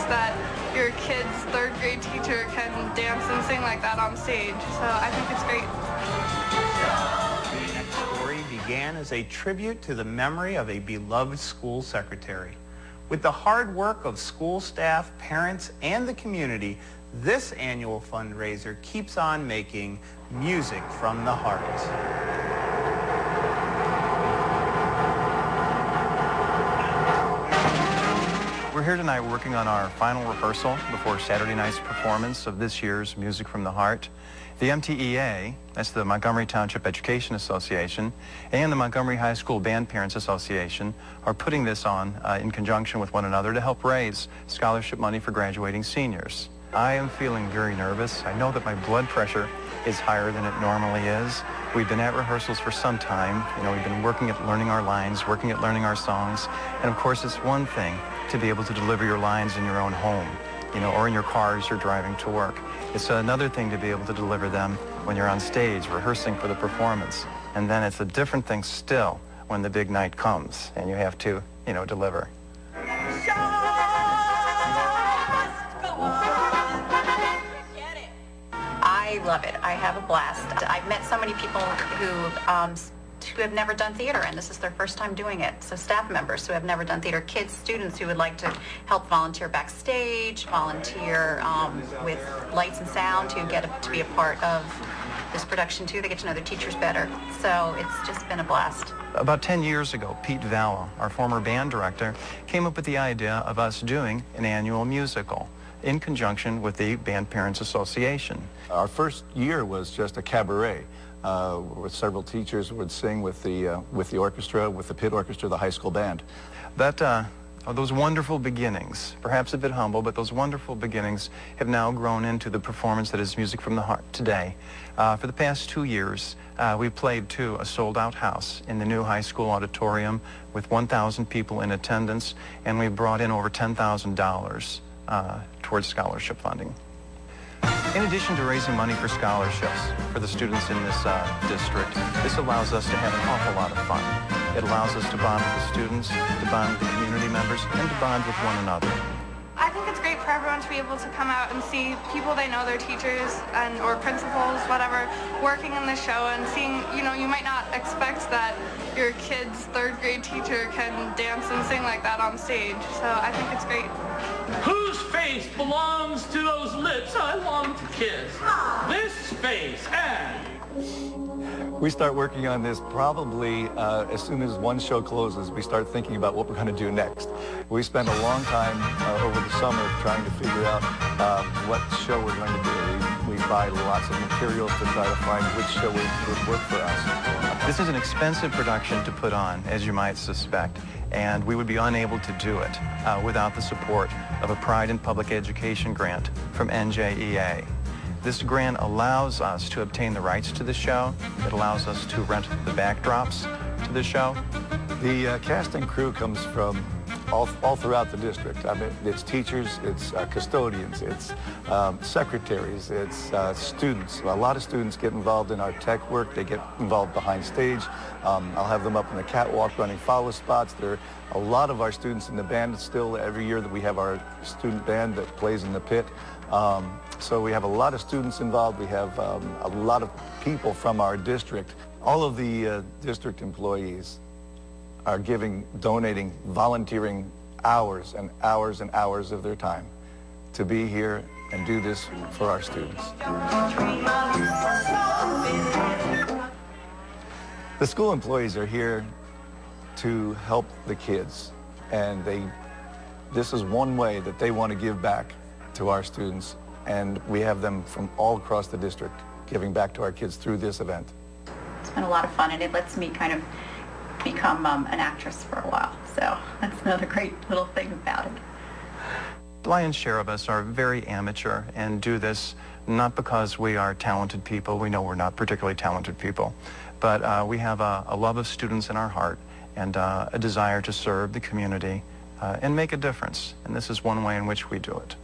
that your kid's third grade teacher can dance and sing like that on stage. So I think it's great. The next story began as a tribute to the memory of a beloved school secretary. With the hard work of school staff, parents, and the community, this annual fundraiser keeps on making music from the heart. We're here tonight working on our final rehearsal before Saturday night's performance of this year's Music from the Heart. The MTEA, that's the Montgomery Township Education Association, and the Montgomery High School Band Parents Association are putting this on in conjunction with one another to help raise scholarship money for graduating seniors. I am feeling very nervous. I know that my blood pressure is higher than it normally is. We've been at rehearsals for some time. We've been working at learning our lines, working at learning our songs. And of course, it's one thing to be able to deliver your lines in your own home, or in your car as you're driving to work. It's another thing to be able to deliver them when you're on stage rehearsing for the performance. And then it's a different thing still when the big night comes and you have to, deliver. I love it. I have a blast. I've met so many people who have never done theater, and this is their first time doing it. So staff members who have never done theater, kids, students who would like to help volunteer backstage, volunteer with lights and sound, to get to be a part of this production too. They get to know their teachers better. So it's just been a blast. About 10 years ago, Pete Valla, our former band director, came up with the idea of us doing an annual musical in conjunction with the Band Parents Association. Our first year was just a cabaret. With several teachers would sing with the orchestra, with the pit orchestra, the high school band. Those wonderful beginnings, perhaps a bit humble, but those wonderful beginnings have now grown into the performance that is Music from the Heart today. For the past 2 years, we played to a sold-out house in the new high school auditorium with 1,000 people in attendance, and we brought in over $10,000 towards scholarship funding. In addition to raising money for scholarships for the students in this district, this allows us to have an awful lot of fun. It allows us to bond with the students, to bond with the community members, and to bond with one another. I think it's great for everyone to be able to come out and see people they know, their teachers or principals, whatever, working in the show and seeing, you might not expect that your kid's third grade teacher can dance and sing like that on stage. So I think it's great. Whose face belongs to those lips I long to kiss? This face, and... We start working on this probably as soon as one show closes. We start thinking about what we're going to do next. We spend a long time over the summer trying to figure out what show we're going to do. We buy lots of materials to try to find which show would work for us. This is an expensive production to put on, as you might suspect, and we would be unable to do it without the support of a Pride in Public Education grant from NJEA. This grant allows us to obtain the rights to the show. It allows us to rent the backdrops to the show. The cast and crew comes from all throughout the district. I mean, it's teachers, it's custodians, it's secretaries, it's students. A lot of students get involved in our tech work. They get involved behind stage. I'll have them up in the catwalk running follow spots. There are a lot of our students in the band still. Every year that we have our student band that plays in the pit. So we have a lot of students involved. We have a lot of people from our district. All of the district employees are donating, volunteering hours and hours and hours of their time to be here and do this for our students. The school employees are here to help the kids, and this is one way that they want to give back to our students, and we have them from all across the district giving back to our kids through this event. It's been a lot of fun, and it lets me kind of become an actress for a while, so that's another great little thing about it. The lion's share of us are very amateur and do this not because we are talented people. We know we're not particularly talented people, but we have a love of students in our heart and a desire to serve the community and make a difference, and this is one way in which we do it.